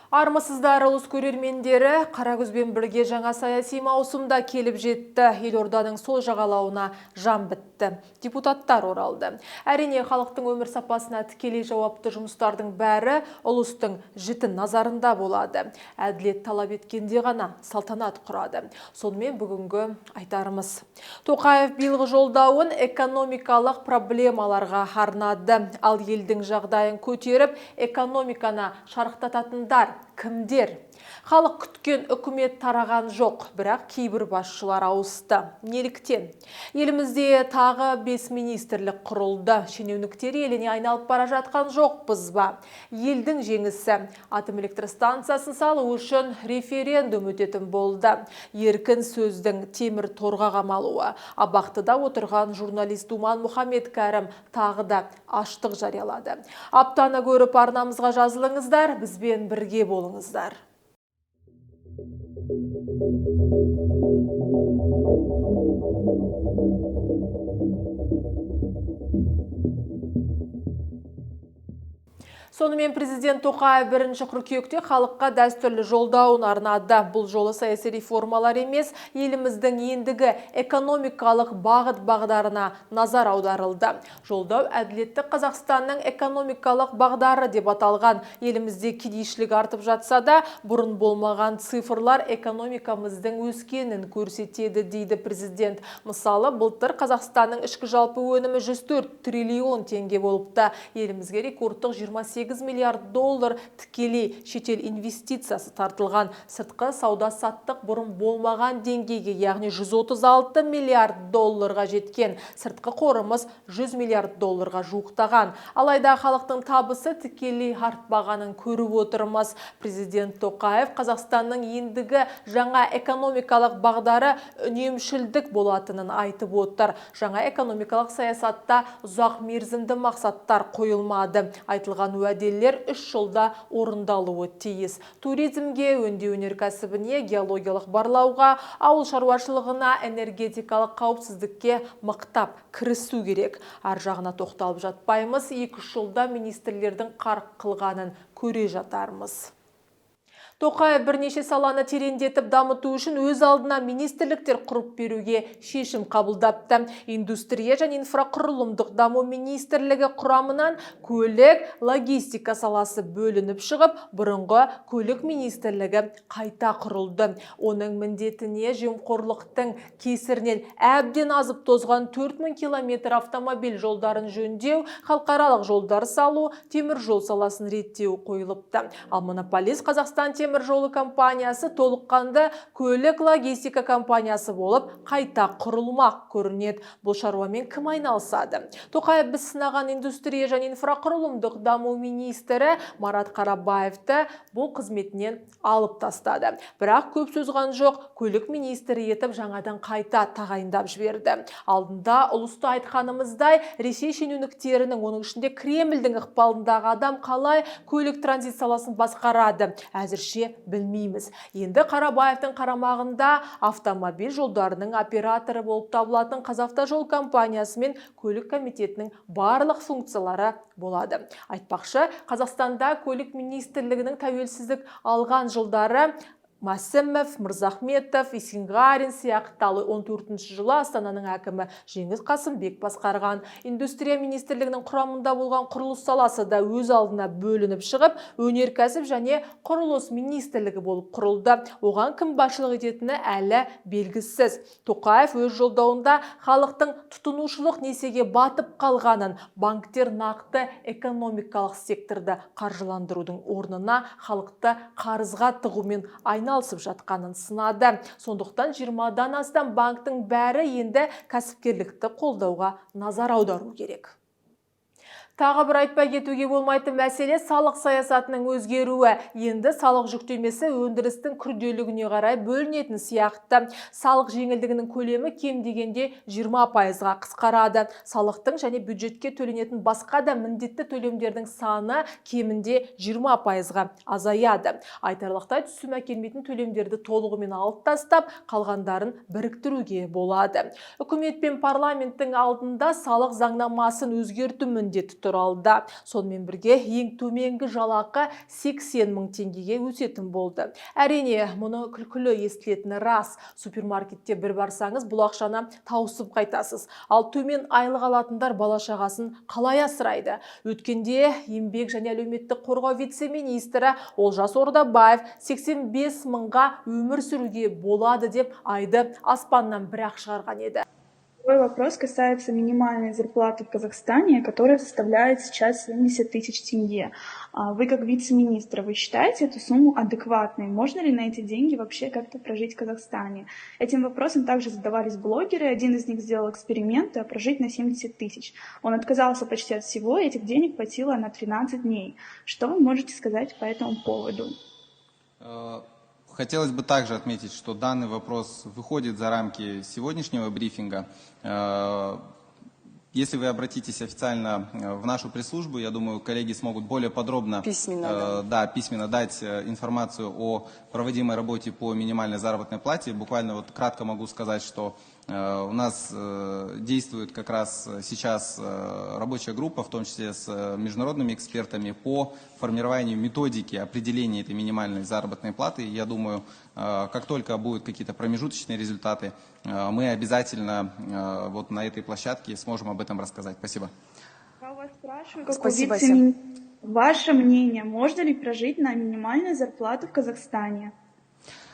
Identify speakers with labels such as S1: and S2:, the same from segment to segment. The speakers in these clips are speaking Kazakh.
S1: Армысыздар ұлыс көрермендері, Қарагөзбен бірге жаңа саяси маусымда келіп жетті. Елорданың сол жағалауына жан бітті. Депутаттар оралды. Әрине, халықтың өмір сапасына тікелей жауапты жұмыстардың бәрі ұлыстың жіті назарында болады. Әділет талап еткенде ғана салтанат құрады. Сонымен бүгінгі айтарымыз. Тоқаев биылғы жолдауын экономикалық проблемаларға арнады. Ал елдің жағдайын көтеріп, экономиканы шарықтататындар кімдер? Халық күткен үкімет тараған жоқ, бірақ кейбір басшылар ауысты. Неліктен? Елімізде тағы 5 министрлік құрылды. Шенеуніктер еліне айналып бара жатқан жоқпыз ба? Елдің жеңісі атом электростанциясын салу үшін референдум өтетін болды. Еркін сөздің темір торға қамалуы. Абақтыда отырған журналист Думан Мұхаммед-Кәрім тағы да аштық жариялады. Аптаны көріп арнамызға жазылыңыздар, бізбен бірге болыңыздар. Сонымен президент Тоқаев 1 қыркүйекте халыққа дәстүрлі жолдауын арнады. Бұл жолы саяси реформалар емес, еліміздің ендігі экономикалық бағыт-бағдарына назар аударылды. Жолдау әділетті Қазақстанның экономикалық бағдары деп аталған. Елімізде кедейшілік артып жатса да, бұрын болмаған цифрлар экономикамыздың өскенін көрсетеді, дейді президент. Мысалы, былтыр Қазақстанның ішкі жалпы өнімі 104 триллион теңге болыпты. Елімізге рекордтық 28 миллиард доллар тікелей шетел инвестициясы тартылған. Сыртқы сауда-саттық бұрын болмаған деңгейге, яғни 136 миллиард долларға жеткен. Сыртқы қорымыз 100 миллиард долларға жуықтаған. Алайда халықтың табысы тікелей артпағанын көріп отырмыз. Президент Тоқаев Қазақстанның ендігі жаңа экономикалық бағдары үнемшілдік болатынын айтып отыр. Жаңа экономикалық саясатта ұзақ мерзімді мақсаттар қойылмады. Айтылған уәделер 3 жылда орындалуы тиіс. Туризмге, өңдеу өнеркәсібіне, геологиялық барлауға, ауыл шаруашылығына, энергетикалық қауіпсіздікке мықтап кірісу керек. Ар жағына тоқталып жатпаймыз, 2 жылда министрлердің қарқ қылғанын көре жатармыз. Тоқаев бірнеше саланы тереңдетіп дамыту үшін өз алдына министрліктер құрып беруге шешім қабылдапты. Индустрия және инфрақұрылымдық даму министрлігі құрамынан көлік, логистика саласы бөлініп шығып, бұрынғы көлік министрлігі қайта құрылды. Оның міндетіне жемқорлықтың кесірінен әбден азып тозған 4000 километр автомобиль жолдарын жөндеу, халықаралық жолдар салу, темір жол саласын реттеу қойылыпты. Ал монополист Қазақстан темір жолы компаниясы толыққанды көлік логистика компаниясы болып қайта құрылмақ көрінеді. Бұл шаруамен кім айналысады? Тоқаев біз сынаған индустрия және инфрақұрылымдық даму министрі Марат Қарабаевты бұл қызметінен алып тастады. Бірақ көп сөзған жоқ, көлік министрі етіп жаңадан қайта тағайындап жіберді. Алдында ұлысты айтқанымыздай, Ресей шенеуніктерінің, оның ішінде Кремльдің ықпалындағы адам қалай көлік транзит саласын басқарады? Әзірше білмейміз. Енді Қарабаевтың қарамағында автомобиль жолдарының операторы болып табылатын Қазавтожол компаниясы мен көлік комитетінің барлық функциялары болады. Айтпақшы, Қазақстанда көлік министрлігінің тәуелсіздік алған жылдары Мәсімов, Мырзахметов, Исенғарин сияқты 14 жылы Астананың әкімі Жеңіс Қасымбек басқарған. Индустрия министрлігінің құрамында болған құрылыс саласы да өз алдына бөлініп шығып, өнеркәсіп және құрылыс министрлігі болып құрылды. Оған кім басшылық ететіні әлі белгісіз. Тоқаев өз жолдауында халықтың тұтынушылық несиеге батып қалғанын, банктер нақты экономикалық секторды қаржыландырудың орнына халықты қарызға тығумен айналысып жатқанын сынады. Сондықтан 20-дан астам банктың бәрі енді кәсіпкерлікті қолдауға назар аудару керек. Тағы бір айтпай кетуге болмайтын мәселе салық саясатының өзгеруі. Енді салық жүктемесі өндірістің күрделілігіне қарай бөлінетін сияқты. Салық жеңілдігінің көлемі кем дегенде 20%-ға қысқарады. Салықтың және бюджетке төленетін басқа да міндетті төлемдердің саны кемінде 20%-ға азаяды. Айтарлықтай түсім әкелмейтін төлемдерді толығымен алып тастап, қалғандарын біріктіруге болады. Үкімет пен парламенттің алдында салық заңнамасын өзгерту міндеті тұр. тұралды. Сонымен бірге ең төменгі жалақы 80 мың теңгеге өсетін болды. Әрине, мұны күлкілі естілетіні рас. Супермаркетте бір барсаңыз, бұл ақшаны тауысып қайтасыз. Ал төмен айлық алатындар бала-шағасын қалай асырайды? Өткенде еңбек және әлеуметтік қорғау вице-министрі Олжас Ордабаев 85 мыңға өмір сүруге болады деп айды аспаннан бір-ақ шығарған еді.
S2: Второй вопрос касается минимальной зарплаты в Казахстане, которая составляет сейчас 70 тысяч тенге. Вы как вице-министр, вы считаете эту сумму адекватной? Можно ли на эти деньги вообще как-то прожить в Казахстане? Этим вопросом также задавались блогеры. Один из них сделал эксперименты, прожить на 70 тысяч. Он отказался почти от всего, и этих денег хватило на 13 дней. Что вы можете сказать по этому поводу?
S3: Хотелось бы также отметить, что данный вопрос выходит за рамки сегодняшнего брифинга. Если вы обратитесь официально в нашу пресс-службу, я думаю, коллеги смогут более подробно письменно дать информацию о проводимой работе по минимальной заработной плате. Буквально вот кратко могу сказать, что у нас действует как раз сейчас рабочая группа, в том числе с международными экспертами, по формированию методики определения этой минимальной заработной платы. Я думаю, как только будут какие-то промежуточные результаты, мы обязательно вот на этой площадке сможем об этом рассказать. Спасибо.
S2: Я у вас спрашиваю, как у вице-министра, ваше мнение, можно ли прожить на минимальную зарплату в Казахстане?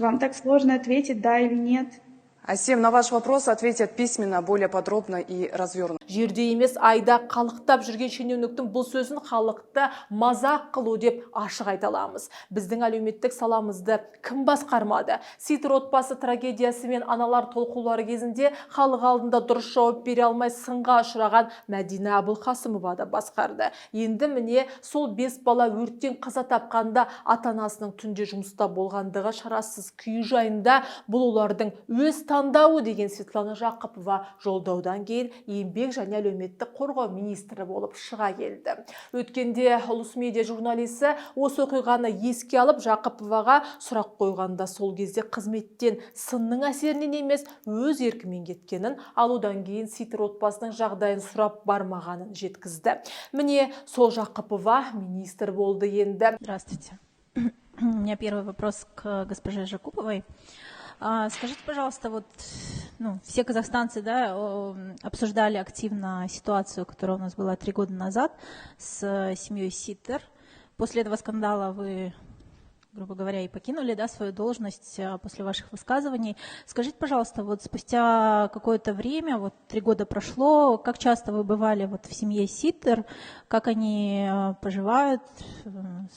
S2: Вам так сложно ответить, да или нет?
S4: Асем, на ваш вопрос ответят письменно, более подробно и развернуто.
S1: Жерде емес айда қалықтап жүрген шенеуніктің бұл сөзін халықты мазақ қылу деп ашық айта аламыз. Біздің әлеуметтік саламызды кім басқармады? Ситер отбасы трагедиясы мен аналар толқулары кезінде халық алдында дұрыс жауап бере алмай сынға ұшыраған Мәдина Абылқасымова да басқарды. Енді міне сол 5 бала өрттен қаза тапқанда ата-анасының түнде жұмыста болғандығы шарасыз күйі жайында бұл олардың өз таңдауы деген Светлана Жақыпова жолдаудан кейін еңбек және әлеуметтік қорғау министрі болып шыға келді. Өткенде ұлыс медиа журналисі осы оқиғаны еске алып Жақыповаға сұрақ қойғанда сол кезде қызметтен сынның әсерінен емес өз еркімен кеткенін, алудан кейін Ситер отбасының жағдайын сұрап бармағанын жеткізді. Міне сол Жақыпова министр болды енді.
S5: Здравствуйте. У меня первый вопрос к госпоже Жакуповой. Скажите, пожалуйста, вот, все казахстанцы, обсуждали активно ситуацию, которая у нас была 3 года назад с семьей Ситер. После этого скандала вы, грубо говоря, и покинули, свою должность после ваших высказываний. Скажите, пожалуйста, вот спустя какое-то время, 3 года прошло, как часто вы бывали в семье Ситер, как они поживают,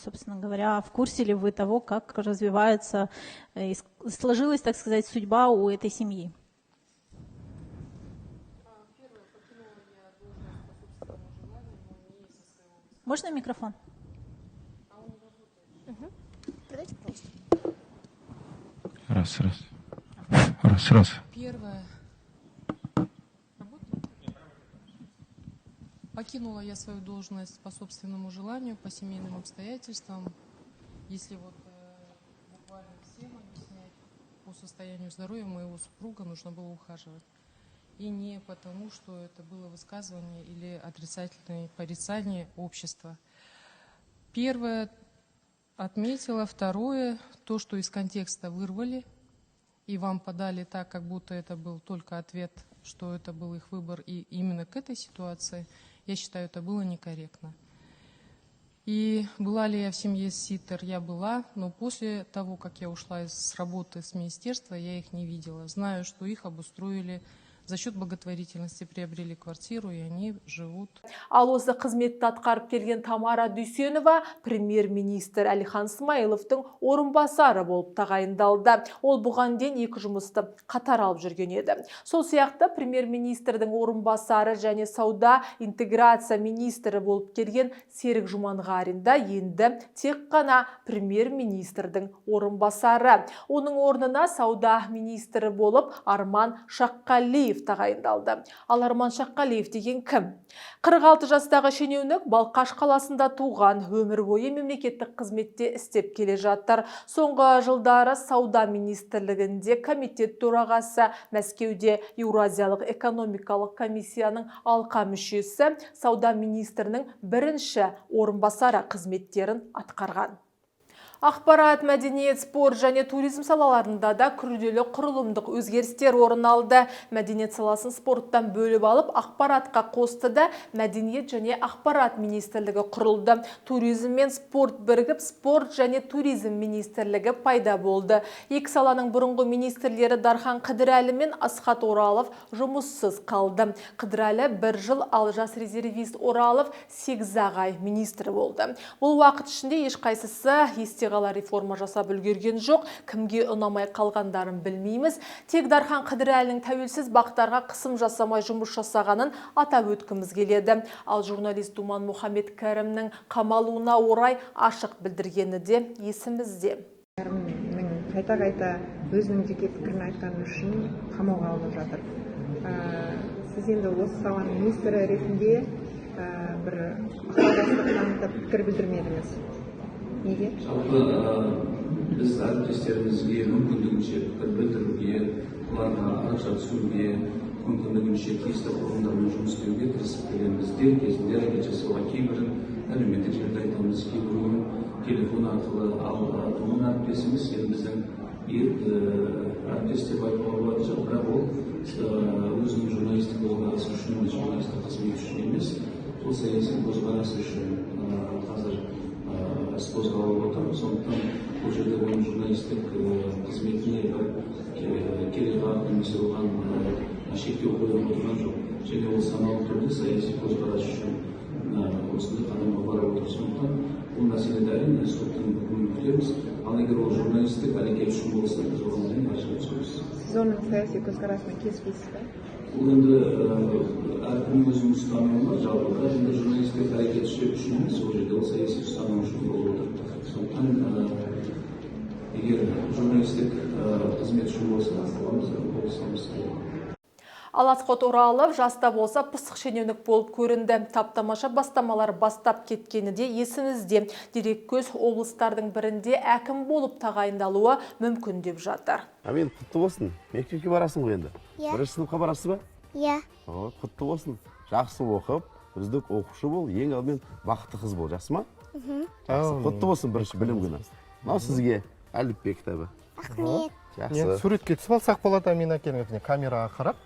S5: собственно говоря, в курсе ли вы того, как развивается и сложилась, так сказать, судьба у этой семьи? Можно микрофон?
S6: Раз.
S7: Первое. Покинула я свою должность по собственному желанию, по семейным обстоятельствам. Если буквально всем объяснять, по состоянию здоровья моего супруга нужно было ухаживать. И не потому, что это было высказывание или отрицательное порицание общества. Первое отметила. Второе, то, что из контекста вырвали и вам подали так, как будто это был только ответ, что это был их выбор, и именно к этой ситуации, я считаю, это было некорректно. И была ли я в семье Ситер? Я была, но после того, как я ушла с работы с министерства, я их не видела. Знаю, что их обустроили за счет благотворительности, приобрели квартиру, и они живут.
S1: Ал осы қызметті атқарып келген Тамара Дүйсенова премьер-министр Әлихан Смайыловтың орынбасары болып тағайындалды. Ол бұған дейін 2 жұмысты қатар алып жүрген еді. Сол сияқты премьер-министрдің орынбасары және сауда интеграция министрі болып келген Серік Жұманғарин да енді тек қана премьер-министрдің орынбасары. Оның орнына сауда министрі болып Арман Шаққалиев Шакеев тағайындалды. Ал Арман Шаққалиев деген кім? 46 жастағы шенеунік Балқаш қаласында туған, өмір бойы мемлекеттік қызметте істеп келе жатыр. Соңғы жылдары Сауда министрлігінде комитет төрағасы, Мәскеуде Еуразиялық экономикалық комиссияның алқа мүшесі, Сауда министрінің бірінші орынбасары қызметтерін атқарған. Ақпарат, мәдениет, спорт және туризм салаларында да күрделі құрылымдық өзгерістер орын алды. Мәдениет саласын спорттан бөліп алып, ақпаратқа қосты да мәдениет және ақпарат министрлігі құрылды. Туризм мен спорт бірігіп, спорт және туризм министрлігі пайда болды. Екі саланың бұрынғы министрлері Дархан Қыдырәлі мен Асхат Оралов жұмыссыз қалды. Қыдырәлі 1 жыл, ал жас резервист Оралов 8 ай министр болды. Бұл уақыт ішінде ешқайсысы қала реформа жасап үлгерген жоқ, кімге ұнамай қалғандарын білмейміз. Тек Дархан Қыдырәлінің тәуелсіз бақтарға қысым жасамай жұмыс жасағанын атап өткіміз келеді. Ал журналист Думан Мұхаммед Кәрімнің қамалуына орай ашық білдіргені де есімізде.
S6: Кәрімнің қайта-қайта өзінің жеке пікірін айтқаны үшін қамауға алынып жатыр. Сіз енді осы саланың министрі ретінде бір ықпалдастық танытып пікір білдірмедіңіз. Неге?
S8: Жалпы біз әріптестерімізге мүмкіндігінше пікір білдіруге, оларға ақша түсуге, мүмкіндігінше тиісті құрылымдармен жұмыс істеуге тырысып келеміз. Дер кезінде әрекет жасауға кейбірін әлеуметтік желіде айтамыз, кейбірін телефон арқылы. Ал Думан әріптесіміз еліміздің әріптес деп айтуға болады, бірақ ол өзінің журналистік көзқарасы үшін, журналистік қызмет үшін емес, ол саяси көзқарасы үшін қазір іс қозғалып отыр. Сондықтан бұл жерде оның журналистік қызметіне бір кереғар немесе оған шектеу қойылып отырған жоқ. Және ол саналы түрде саяси көзқарас үшін осындай қадамға барып отыр. Сондықтан бұл мәселеде әрине соттың үкімін күтеміз. Ал егер ол журналистік әрекет үшін болса, біз оған дейін қарсы түсеміз.
S6: Сіз оның саяси көзқарасына келіспейсіз бе?
S8: Ол енді әркім өзінің ұстанымы, жалпы бірақ енді журналистік әрекет үшін емес, ол жерде ол саяси ұстаным үшін болып отыр. Сондықтан егер журналистік қызмет үшін болса, болсамыз керек.
S1: Ал Асхат Оралов жаста болса пысық шенеунік болып көрінді. Таптамаша бастамалар бастап кеткені де есімізде. Дереккөз облыстардың бірінде әкім болып тағайындалуы мүмкін деп жатыр.
S9: Мен құтты болсын. Мектепке барасың ғой енді? Бірінші сыныпқа барасыз ба?
S10: Иә.
S9: Құтты болсын. Жақсы оқып, үздік оқушы бол, ең алдымен бақытты қыз бол, жақсы ма? Жақсы. Құтты болсын бірінші білім күні. Мынау сізге әліппе кітабы.
S10: Рахмет.
S9: Жақсы.
S11: Суретке түсіп алсақ болады, Амина әкеңізге камераға қарап.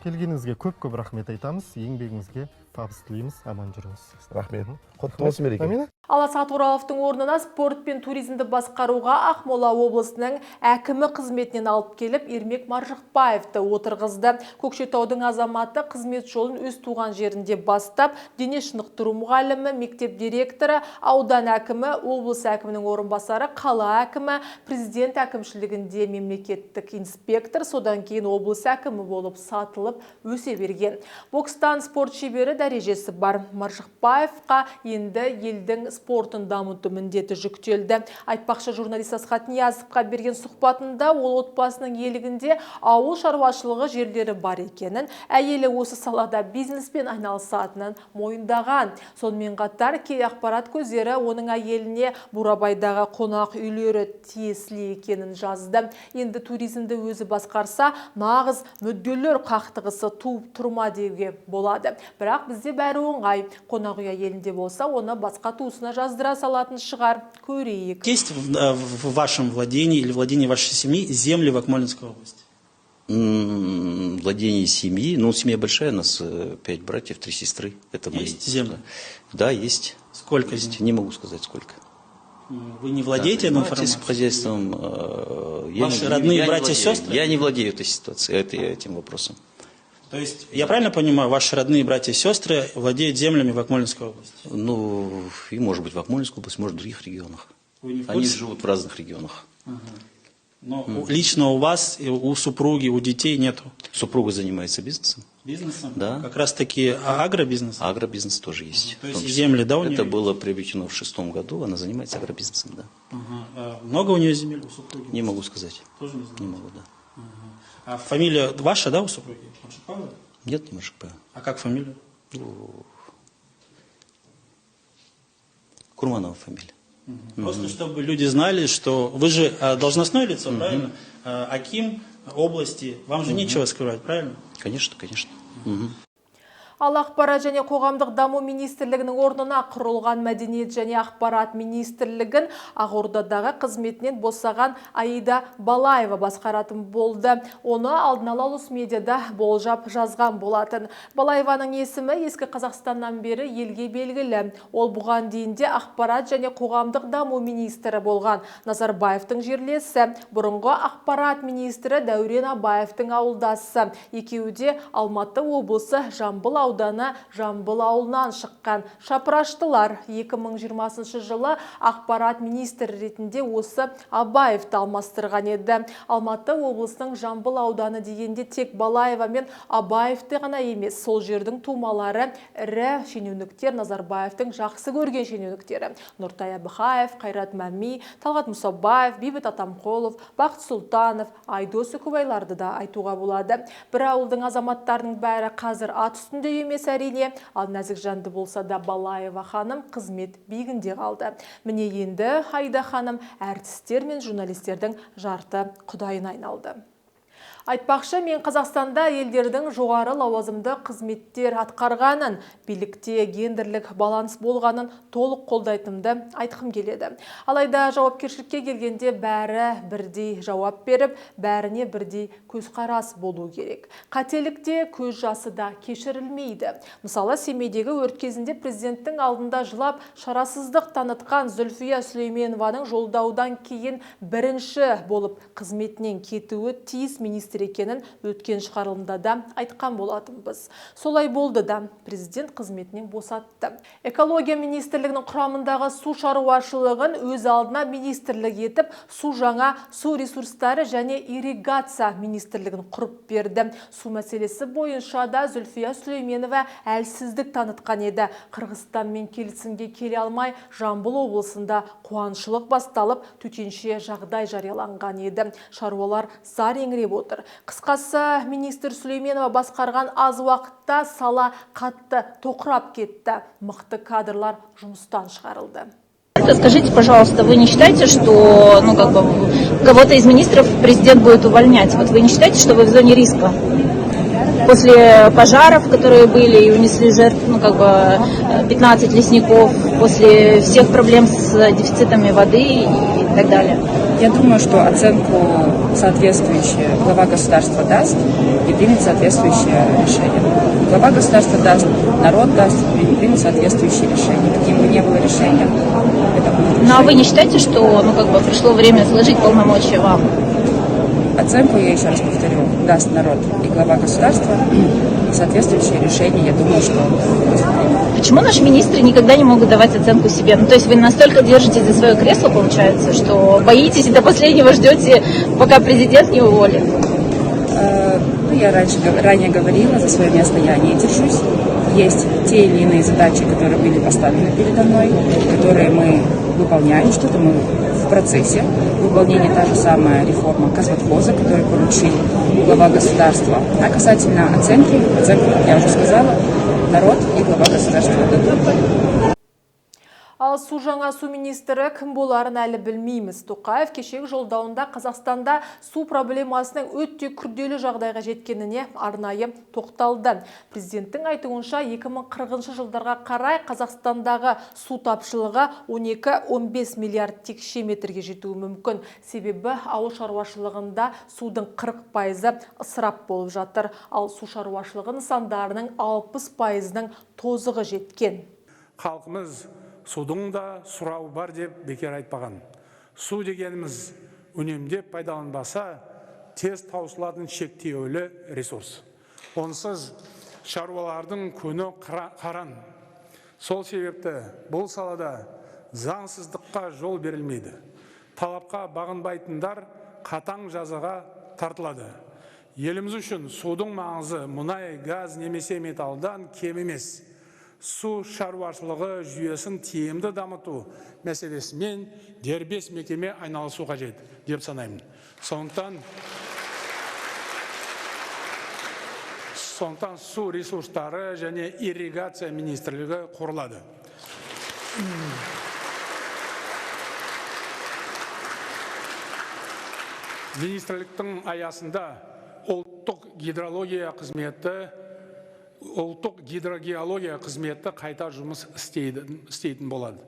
S11: Келгеніңізге көп рахмет айтамыз. Еңбегіңізге табыс тілейміз. Аман жүріңіз.
S9: Рахмет. Құтты болсын мереке.
S1: Ал Асхат Ораловтың орнына спорт пен туризмді басқаруға Ақмола облысының әкімі қызметінен алып келіп, Ермек Маржықпаевты отырғызды. Көкшетаудың азаматы қызмет жолын өз туған жерінде бастап, дене шынықтыру мұғалімі, мектеп директоры, аудан әкімі, облыс әкімінің орынбасары, қала әкімі, президент әкімшілігінде мемлекеттік инспектор, содан кейін облыс әкімі болып сатылып өсе берген. Бокстан спорт шебері дәрежесі бар. Маржықпаевқа енді елдің спортын дамыту міндеті жүктелді. Айтпақшы, журналист Асхат Ниязовқа берген сұхбатында ол отбасының елігінде ауыл шаруашылығы жерлері бар екенін, әйелі осы салада бизнеспен айналысатынын мойындаған. Сонымен қатар кей ақпарат көздері оның әйеліне Бурабайдағы қонақ үйлері тиесілі екенін жазды. Енді туризмді өзі басқарса, нағыз мүдделер қақтығысы туып тұрма деуге болады. Бірақ бізде бәрі оңай. Қонақ үй әйелінде болса, оны басқа туысына жаздыра салатын шығар. Көрейік.
S12: Есть в вашем владении или владении вашей семьи земли в Акмолинской области?
S13: Владение семьи. Ну, семья большая, у нас 5 братьев, 3 сестры. Это
S12: есть земля?
S13: Да, есть.
S12: Сколько
S13: есть? Не могу сказать, сколько.
S12: Вы не владеете этой информацией?
S13: Хозяйством.
S12: Ваши родные братья и сестры?
S13: Я не владею этой ситуацией, этим вопросом.
S12: То есть, я правильно понимаю, ваши родные братья и сестры владеют землями в Акмолинской области?
S13: Ну, и может быть в Акмолинской области, может в других регионах. Они живут в разных регионах.
S12: Но лично у вас, у супруги, у детей нету?
S13: Супруга занимается бизнесом.
S12: Бизнесом?
S13: Да.
S12: Как раз таки агробизнес?
S13: Агробизнес тоже есть.
S12: То есть земли, да, у нее?
S13: Это было приобретено в 2006 году, она занимается агробизнесом, да.
S12: Много у нее земель у супруги?
S13: Не могу сказать.
S12: Тоже не знаю?
S13: Не могу, да.
S12: А фамилия ваша, да, у супруги? Маршакбаева?
S13: Нет, не Маршакбаева.
S12: А как фамилия?
S13: Курманова фамилия.
S12: Просто чтобы люди знали, что вы же должностное лицо, правильно? Аким области, вам же нечего скрывать, правильно?
S13: Конечно, конечно.
S1: Ал ақпарат және қоғамдық даму министрлігінің орнына құрылған мәдениет және ақпарат министрлігін Ақордадағы қызметінен босаған Аида Балаева басқаратын болды. Оны алдын ала Лусмедиада болжап жазған болатын. Балаеваның есімі ескі Қазақстаннан бері елге белгілі. Ол бұған дейінде ақпарат және қоғамдық даму министрі болған. Назарбаевтың жерлесі, бұрынғы ақпарат министрі Дәурен Абаевтың ауылдасы. Екеуі де Алматы облысы Жамбыл ауданы Жамбыл ауылынан шыққан. Шапыраштылар 2020 жылы ақпарат министрі ретінде осы Абаевты алмастырған еді. Алматы облысының Жамбыл ауданы дегенде тек Балаева мен Абаевты ғана емес, сол жердің тумалары ірі шенеуніктер, Назарбаевтың жақсы көрген шенеуніктері. Нұртай Әбіхаев, Қайрат Мәми, Талғат Мұсабаев, Бейбіт Атамқолов, Бақыт Сұлтанов, Айдос Үкібайларды да айтуға болады. Бір ауылдың азаматтарының бәрі қазір ат үстінде емес әрине, ал нәзік жанды болса да Балаева ханым қызмет биігінде қалды. Міне енді Аида ханым әртістер мен журналистердің жарты құдайына айналды. Айтпақшы, мен Қазақстанда елдердің жоғары лауазымды қызметтер атқарғанын, билікте гендерлік баланс болғанын толық қолдайтынымды айтқым келеді. Алайда жауапкершілікке келгенде бәрі бірдей жауап беріп, бәріне бірдей көзқарас болу керек. Қателікте көз жасы да кешірілмейді. Мысалы, Семейдегі өрт кезінде президенттің алдында жылап шарасыздық танытқан Зүлфия Сүлейменованың жолдаудан кейін бірінші болып қызметінен кетуі тиіс министр екенін өткен шығарылымда да айтқан болатынбыз. Солай болды да президент қызметінен босатты. Экология министрлігінің құрамындағы су шаруашылығын өз алдына министрлік етіп, су жаңа су ресурстары және ирригация министрлігін құрып берді. Су мәселесі бойынша да Зүлфия Сүлейменова әлсіздік танытқан еді. Қырғызстанмен келісімге келе алмай, Жамбыл облысында қуаңшылық басталып, төтенше жағдай жарияланған еді. Шаруалар зар еңіреп отыр. Қысқасы, министр Сүлейменова басқарған аз уақытта сала қатты тоқырап кетті. Мықты кадрлар жұмыстан шығарылды.
S5: Скажите, пожалуйста, вы не считаете, что кого-то из министров президент будет увольнять? Вот вы не считаете, что вы в зоне риска? После пожаров, которые были и унесли жертв, 15 лесников, после всех проблем с дефицитами воды и так далее.
S10: Я думаю, что оценку соответствующая глава государства даст и примет соответствующее решение. Глава государства даст, народ даст и примет соответствующее решение. Каким бы ни было решением, это будет решение.
S5: Ну а вы не считаете, что пришло время сложить полномочия вам?
S10: Оценку, я еще раз повторю, даст народ и глава государства, и соответствующее решение, я думаю, что будет принято.
S5: Почему наши министры никогда не могут давать оценку себе? То есть вы настолько держитесь за свое кресло, получается, что боитесь и до последнего ждете, пока президент не уволит?
S10: Я ранее говорила, за свое место я не держусь. Есть те или иные задачи, которые были поставлены передо мной, которые мы выполняем, что-то мы в процессе выполнения, та же самая реформа Казводхоза, которую поручил глава государства. А касательно оценку, я уже сказала, народ и глава государства дадут.
S1: Ал су жаңа су министрі кім боларын әлі білмейміз. Тоқаев кешегі жолдауында Қазақстанда су проблемасының өте күрделі жағдайға жеткеніне арнайы тоқталды. Президенттің айтуынша 2040 жылдарға қарай Қазақстандағы су тапшылығы 12-15 миллиард текше метрге жетуі мүмкін. Себебі ауыл шаруашылығында судың 40% ысырап болып жатыр. Ал су шаруашылығы нысандарының 60%-ның тозығы жеткен.
S14: Халқымыз судың да сұрауы бар деп бекер айтпаған. Су дегеніміз үнемдеп пайдаланбаса, тез таусылатын шектеулі ресурс. Онсыз шаруалардың күні қаран. Сол себепті бұл салада заңсыздыққа жол берілмейді. Талапқа бағынбайтындар қатаң жазаға тартылады. Еліміз үшін судың маңызы мұнай, газ немесе металдан кем емес. Су шаруашылығы жүйесін тиімді дамыту мәселесімен дербес мекеме айналысу қажет деп санаймын. Сондықтан сондықтан су ресурстары және ирригация министрлігі құрылады. Министрліктің аясында ұлттық гидрогеология қызметі қайта жұмыс істейтін болады.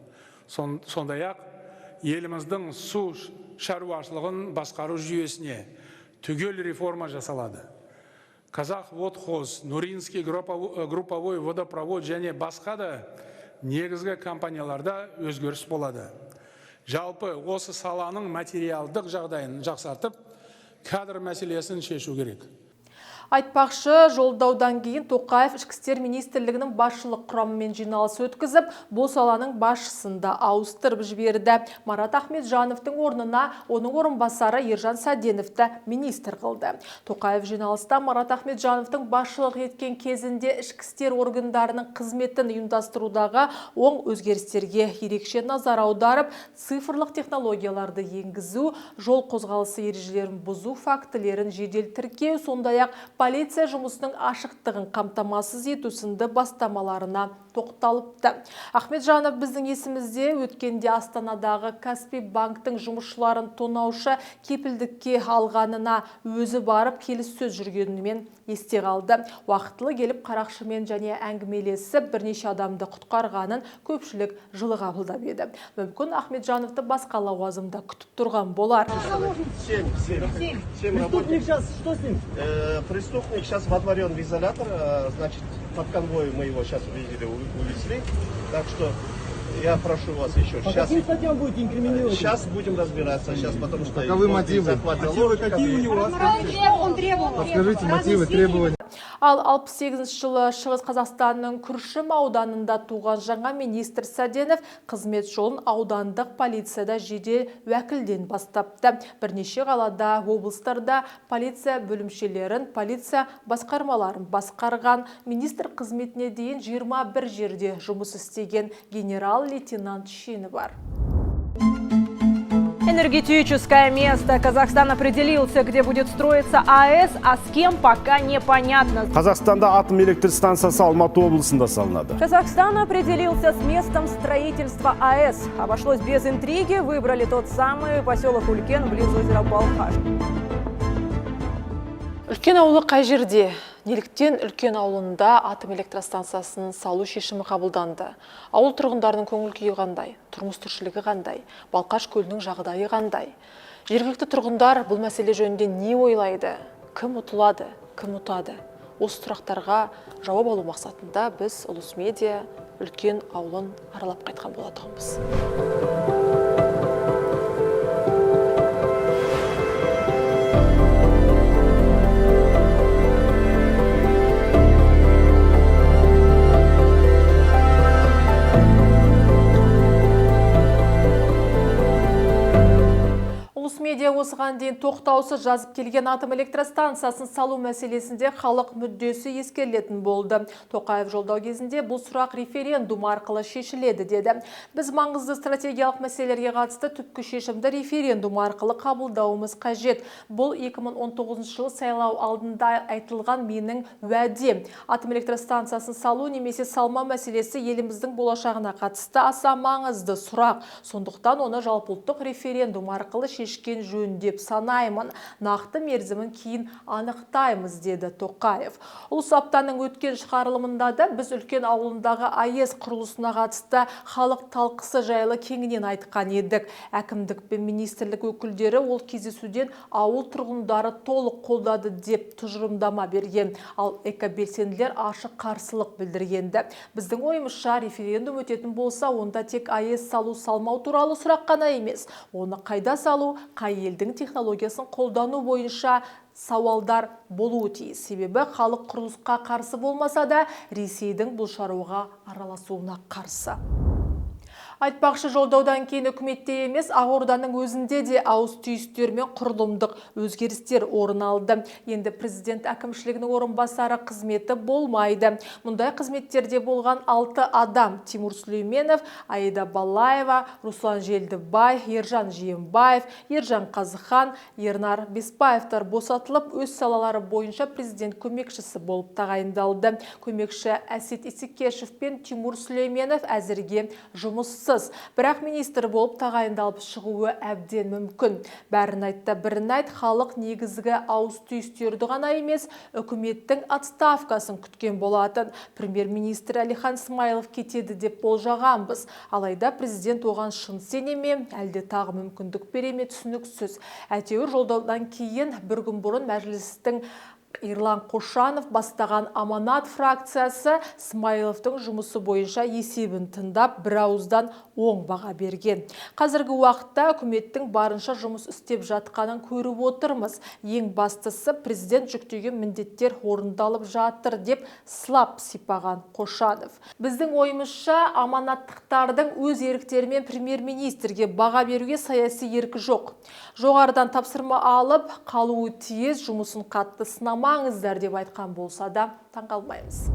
S14: Сондай-ақ еліміздің су шаруашылығын басқару жүйесіне түгел реформа жасалады. Казахводхоз, Нуринский групповой водопровод және басқа да негізгі компанияларда өзгеріс болады. Жалпы осы саланың материалдық жағдайын жақсартып, кадр мәселесін шешу керек.
S1: Айтпақшы, жолдаудан кейін Тоқаев ішкі істер министрлігінің басшылық құрамымен жиналыс өткізіп, бұл саланың басшысында ауыстырып жіберді. Марат Ахметжановтың орнына оның орынбасары Ержан Сәденовті министр қылды. Тоқаев жиналыста Марат Ахметжановтың басшылық еткен кезінде ішкі істер органдарының қызметін ұйымдастырудағы оң өзгерістерге ерекше назар аударып, цифрлық технологияларды енгізу, жол қозғалысы ережелерін бұзу фактілерін жедел тіркеу, сондай-ақ полиция жұмысының ашықтығын қамтамасыз ету сынды бастамаларына тоқталыпты. Ахметжанов біздің есімізде өткенде Астанадағы Каспий банктың жұмысшыларын тонаушы кепілдікке алғанына өзі барып келіссөз жүргенімен есте қалды. Уақытылы келіп қарақшымен және әңгімелесіп бірнеше адамды құтқарғанын көпшілік жылы қабылдап еді. Мүмкін Ахметжановты басқа лауазымда күтіп тұрған болар.
S15: Преступник сейчас водворен в изолятор, значит, под конвоем мы его сейчас увезли, так что я прошу вас еще.
S16: По каким статьям будете инкриминировать?
S15: Сейчас будем разбираться, потому что...
S16: Каковы мотивы? Какие у него? Подскажите мотивы, требования.
S1: Ал 68 жылы Шығыс Қазақстанның Күршім ауданында туған жаңа министр Сәденов қызмет жолын аудандық полицияда жедел уәкілден бастапты. Бірнеше қалада, облыстарда полиция бөлімшелерін, полиция басқармаларын басқарған. Министр қызметіне дейін 21 жерде жұмыс істеген генерал-лейтенант шені бар.
S17: Энергетическое место. Казахстан определился, где будет строиться АЭС, а с кем пока непонятно.
S18: Қазақстанда атом электр станциясы Алматы облысында салынады.
S17: Казахстан определился с местом строительства АЭС. Обошлось без интриги, выбрали тот самый поселок Улькен близ озера Балхаш.
S1: Үлкен ауылы қай жерде? Неліктен үлкен ауылында атом электростанциясын салу шешімі қабылданды? Ауыл тұрғындарының көңіл күйі қандай? Тұрмыс тіршілігі қандай? Балқаш көлінің жағдайы қандай? Жергілікті тұрғындар бұл мәселе жөнінде не ойлайды? Кім ұтылады? Кім ұтады? Осы сұрақтарға жауап алу мақсатында біз Улус Медиа үлкен ауылын аралап қайтқан болатығымыз. Медиа осыған дейін тоқтаусыз жазып келген атом электростанциясын салу мәселесінде халық мүддесі ескерілетін болды. Тоқаев жолдау кезінде бұл сұрақ референдум арқылы шешіледі деді. Біз маңызды стратегиялық мәселелерге қатысты түпкі шешімді референдум арқылы қабылдауымыз қажет. Бұл 2019 жылы сайлау алдында айтылған менің уәдем. Атом электростанциясын салу немесе салма мәселесі еліміздің болашағына қатысты аса маңызды сұрақ. Сондықтан оны жалпыұлттық референдум арқылы шешкен жөн деп санаймын. Нақты мерзімін кейін анықтаймыз, деді Тоқаев. Ұлыс аптаның өткен шығарылымында да біз үлкен ауылындағы АЭС құрылысына қатысты халық талқысы жайлы кеңінен айтқан едік. Әкімдік пен министрлік өкілдері ол кездесуден ауыл тұрғындары толық қолдады деп тұжырымдама берген. Ал экобелсенділер ашық қарсылық білдіргенді. Біздің ойымызша референдум өтетін болса, онда тек АЭС салу салмау туралы сұрақ қана емес. Оны қайда салу, қай елдің технологиясын қолдану бойынша сауалдар болуы тиіс. Себебі халық құрылысқа қарсы болмаса да, Ресейдің бұл шаруаға араласуына қарсы. Айтпақшы жолдаудан кейін үкіметте емес, Ақорданың өзінде де ауыз түйістер мен құрылымдық өзгерістер орын алды. Енді президент әкімшілігінің орынбасары қызметі болмайды. Мұндай қызметтерде болған 6 адам: Тимур Сүлейменов, Аида Балаева, Руслан Желдібай, Ержан Жиенбаев, Ержан Қазыхан, Ернар Беспаевтар босатылып, өз салалары бойынша президент көмекшісі болып тағайындалды. Көмекші Әсет Исекешев пен Тимур Сүлейменов әзірге жұмыссыз. Бірақ министр болып тағайындалып шығуы әбден мүмкін. Бәрін айтта бірін айт, халық негізгі ауыз түйістерді ғана емес, үкіметтің отставкасын күткен болатын. Премьер-министр Әлихан Смайылов кетеді деп болжағанбыз. Алайда президент оған шын сене ме, әлде тағы мүмкіндік бере ме, түсініксіз. Әйтеуір жолдаудан кейін бір күн бұрын мәжілістің Ерлан Қошанов бастаған Аманат фракциясы Смайыловтың жұмысы бойынша есебін тыңдап, бір ауыздан оң баға берген. Қазіргі уақытта үкіметтің барынша жұмыс істеп жатқанын көріп отырмыз. Ең бастысы президент жүктеген міндеттер орындалып жатыр деп сылап сипаған Қошанов. Біздің ойымызша, аманаттықтардың өз еріктерімен премьер-министрге баға беруге саяси еркі жоқ. Жоғарыдан тапсырма алып, қалуы тиіс, жұмысын қатты сынамаңыздар деп айтқан болса да таңғалмаймыз.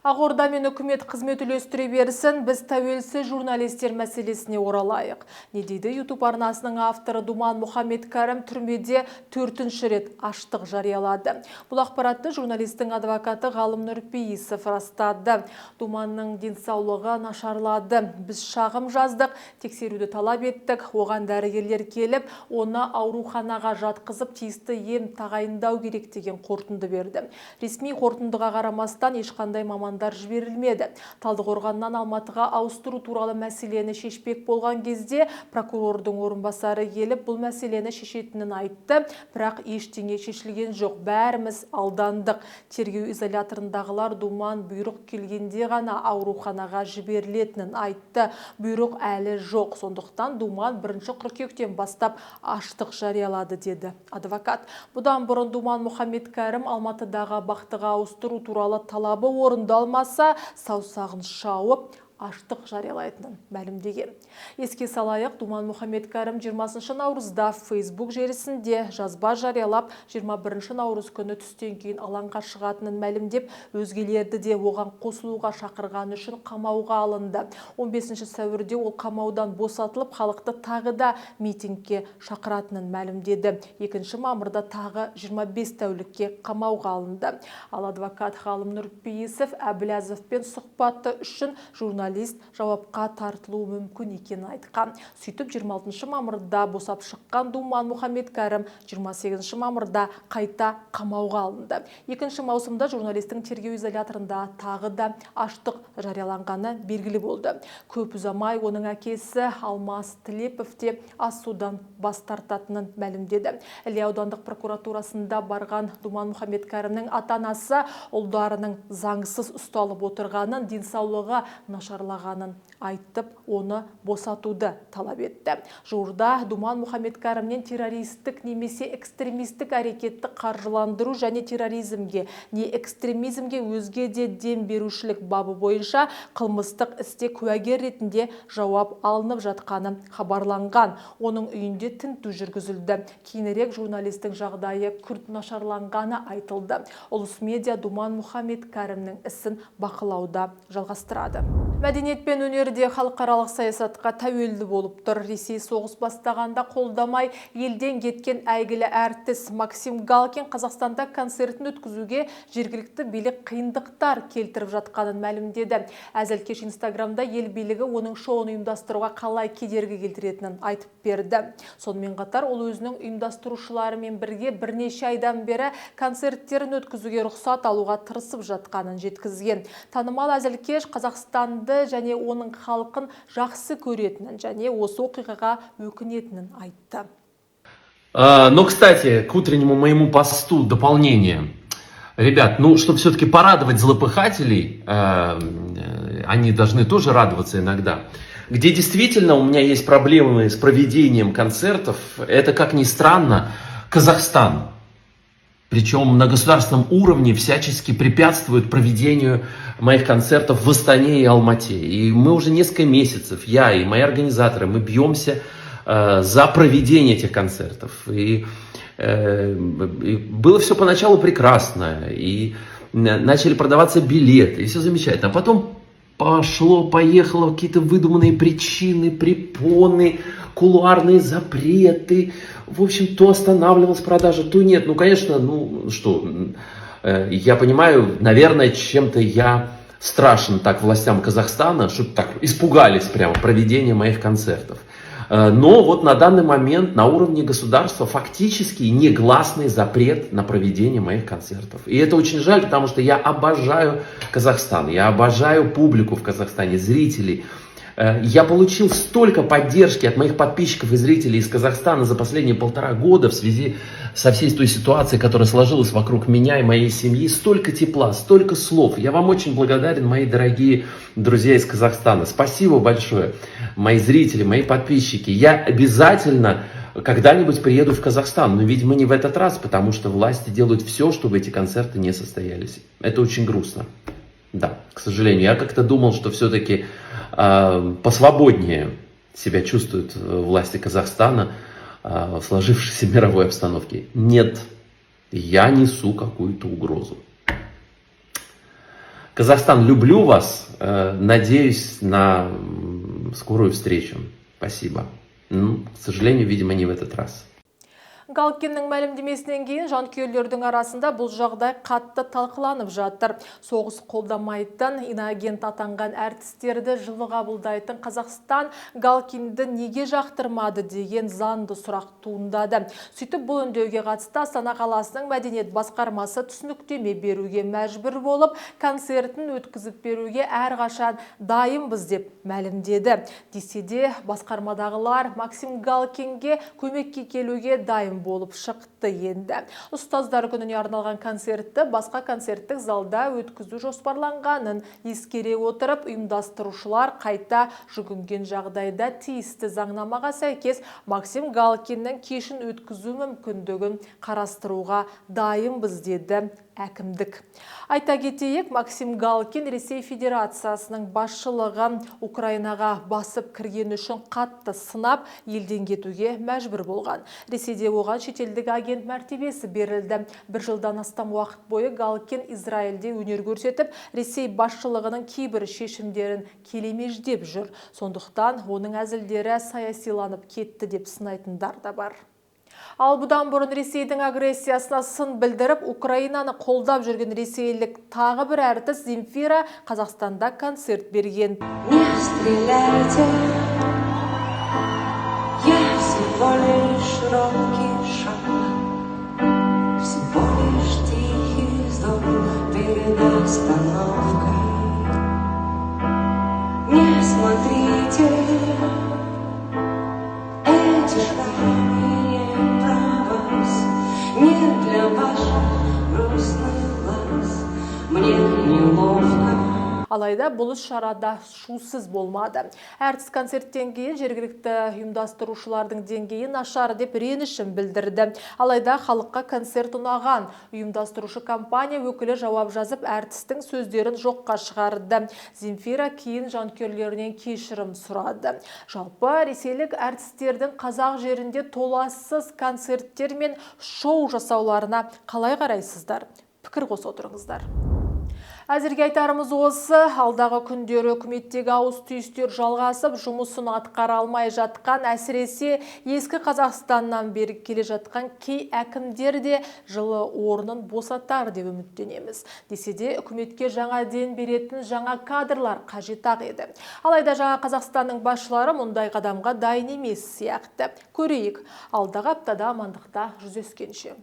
S1: Ақорда мен үкімет қызмет үлестіре берсін, біз тәуелсіз журналистер мәселесіне оралайық. Не дейді YouTube арнасының авторы Думан Мұхаммедкәрім түрмеде 4-ші рет аштық жариялады. Бұл ақпаратты журналистің адвокаты Ғалым Нұрпейісов растады. Думанның денсаулығы нашарлады. Біз шағым жаздық, тексеруді талап еттік. Оған дәрігерлер келіп, оны ауруханаға жатқызып, тиісті ем тағайындау керек деген қорытынды берді. Ресми қорытындыға қарамастан ешқандай мамандар жіберілмеді. Талдықорғаннан Алматыға ауыстыру туралы мәселені шешпек болған кезде прокурордың орынбасары келіп, бұл мәселені шешетінін айтты, бірақ ештеңе шешілген жоқ. Бәріміз алдандық. Тергеу изоляторындағылар Думан бұйрық келгенде ғана ауруханаға жіберілетінін айтты. Бұйрық әлі жоқ. Сондықтан Думан 1 қыркүйектен бастап аштық жариялады, деді адвокат. Бұдан бұрын Думан Мұхаммедкәрім Алматыдағы бақтыға ауыстыру туралы талабы орындалмаса, саусағын шауып аштық жариялайтынын мәлімдеген. Еске салайық, Думан Мұхаммедкәрім 20 наурызда Facebook желісінде жазба жариялап, 21 наурыз күні түстен кейін алаңға шығатынын мәлімдеп, өзгелерді де оған қосылуға шақырған үшін қамауға алынды. 15 сәуірде ол қамаудан босатылып, халықты тағы да митингке шақыратынын мәлімдеді. 2 мамырда тағы 25 тәулікке қамауға алынды. Ал адвокат Ғалым Нұрпейісов Әбіләзовпен сұхбаты үшін журналист жауапқа тартылуы мүмкін екенін айтқан. Сөйтіп 26 мамырда босап шыққан Думан Мұхаммедкәрім 28 мамырда қайта қамауға алынды. 2 маусымда журналистің тергеу изоляторында тағы да аштық жарияланғаны белгілі болды. Көп ұзамай оның әкесі Алмас Тілепов те асудан бас тартатынын мәлімдеді. Іле аудандық прокуратурасында барған Думан Мұхаммедкәрімнің ата-анасы ұлдарының заңсыз ұсталып отырғанын, денсаулығы нашарлағанын айтып, оны босатуды талап етті. Жуырда Думан Мұхаммедкәрімнен террористік немесе экстремистік әрекетті қаржыландыру және терроризмге, не экстремизмге өзге де дем берушілік бабы бойынша қылмыстық істе куәгер ретінде жауап алынып жатқаны хабарланған. Оның үйінде тінту жүргізілді. Кейінірек журналистің жағдайы күрт нашарланғаны айтылды. Ұлыс медиа Думан Мұхаммедкәрімнің ісін бақылауда жалғастырады. Мәдениет пен өнерде халықаралық саясатқа тәуелді болып тұр. Ресей соғыс бастағанда қолдамай елден кеткен әйгілі әртіс Максим Галкин Қазақстанда концертін өткізуге жергілікті билік қиындықтар келтіріп жатқанын мәлімдеді. Әзілкеш Инстаграмда ел билігі оның шоуын ұйымдастыруға қалай кедергі келтіретінін айтып берді. Сонымен қатар ол өзінің ұйымдастырушыларымен бірге бірнеше айдан бері концерттерін өткізуге рұқсат алуға тырысып жатқанын жеткізген. Танымал әзілкеш Қазақстанды және оның халқын жақсы көретінін және осы оқиғаға өкінетінін айтты.
S19: Но, кстати, к утреннему моему посту дополнение. Ребят, ну, чтобы все-таки порадовать злопыхателей, они должны тоже радоваться иногда. Где действительно у меня есть проблемы с проведением концертов, это, как ни странно, Казахстан. причем на государственном уровне всячески препятствуют проведению моих концертов в Астане и Алмате. И мы уже несколько месяцев, я и мои организаторы, мы бьемся за проведение этих концертов. И было все поначалу прекрасно, и начали продаваться билеты, и все замечательно. А потом пошло-поехало, какие-то выдуманные причины, препоны, кулуарные запреты. В общем, то останавливалась продажа, то нет. Ну, конечно, я понимаю, наверное, чем-то я страшен так властям Казахстана, что так испугались прямо проведения моих концертов. Но вот на данный момент на уровне государства фактически негласный запрет на проведение моих концертов. И это очень жаль, потому что я обожаю Казахстан, я обожаю публику в Казахстане, зрителей. Я получил столько поддержки от моих подписчиков и зрителей из Казахстана за последние 1,5 года в связи со всей той ситуацией, которая сложилась вокруг меня и моей семьи. Столько тепла, столько слов. Я вам очень благодарен, мои дорогие друзья из Казахстана. Спасибо большое, мои зрители, мои подписчики. Я обязательно когда-нибудь приеду в Казахстан, но, видимо, не в этот раз, потому что власти делают все, чтобы эти концерты не состоялись. Это очень грустно. Да, к сожалению. Я как-то думал, что все-таки посвободнее себя чувствуют власти Казахстана в сложившейся мировой обстановке. Нет, я несу какую-то угрозу. Казахстан, люблю вас, надеюсь на скорую встречу. Спасибо. К сожалению, видимо, не в этот раз.
S1: Галкиннің мәлімдемесінен кейін жанкүйерлердің арасында бұл жағдай қатты талқыланып жатыр. Соғыс қолдамайтын, иноагент атанған әртістерді жылы қабылдайтын Қазақстан Галкинді неге жақтырмады деген заңды сұрақ туындады. Сөйтіп бұл үндеуге қатысты Астана қаласының мәдениет басқармасы түсініктеме беруге мәжбүр болып, концертін өткізіп беруге әрқашан дайынбыз деп мәлімдеді. Десе де басқармадағылар Максим Галкинге көмекке келуге дайын болып шықты енді. Ұстаздар күніне арналған концертті басқа концерттік залда өткізу жоспарланғанын ескере отырып, ұйымдастырушылар қайта жүгінген жағдайда тиісті заңнамаға сәйкес Максим Галкиннің кешін өткізу мүмкіндігін қарастыруға дайынбыз деді әкімдік. Айта кетейік, Максим Галкин Ресей Федерациясының басшылығы Украинаға басып кірген үшін қатты сынап, елден кетуге мәжбүр болған. Ресейде оған шетелдік агент мәртебесі берілді. 1 жылдан астам уақыт бойы Галкин Израильде өнер көрсетіп, Ресей басшылығының кейбір шешімдерін келемеждеп жүр. Сондықтан оның әзілдері саясиланып кетті деп сынайтындар да бар. Ал бұдан бұрын Ресейдің агрессиясына сын білдіріп, Украинаны қолдап жүрген ресейлік тағы бір әртіс Земфира Қазақстанда концерт берген.
S20: Не стреляйте, я всего лишь робкий шаг, всего лишь тихий вздох перед остановкой. Не смотрите, эти шаги не для ваших грустных глаз, мне неловко.
S1: Алайда бұл шарада шусыз болмады. Әртіс концерттен кейін жергілікті ұйымдастырушылардың деңгейі нашар деп ренішін білдірді. Алайда халыққа концерт ұнаған. Ұйымдастырушы компания өкілі жауап жазып, әртістің сөздерін жоққа шығарды. Земфира кейін жанкүйерлерінен кешірім сұрады. Жалпы ресейлік әртістердің қазақ жерінде толассыз концерттер мен шоу жасауларына қалай қарайсыздар? Пікір қоса отырыңыздар. Әзірге айтарымыз осы, алдағы күндері үкіметтегі ауыс-түйістер жалғасып, жұмысын атқара алмай жатқан, әсіресе ескі Қазақстаннан бері келе жатқан кей әкімдер де жылы орнын босатар деп үміттенеміз. Десе де үкіметке жаңа ден беретін жаңа кадрлар қажет-ақ еді. Алайда жаңа Қазақстанның басшылары мұндай қадамға дайын емес сияқты. Көрейік, алдағы аптада амандықта жүздескенше.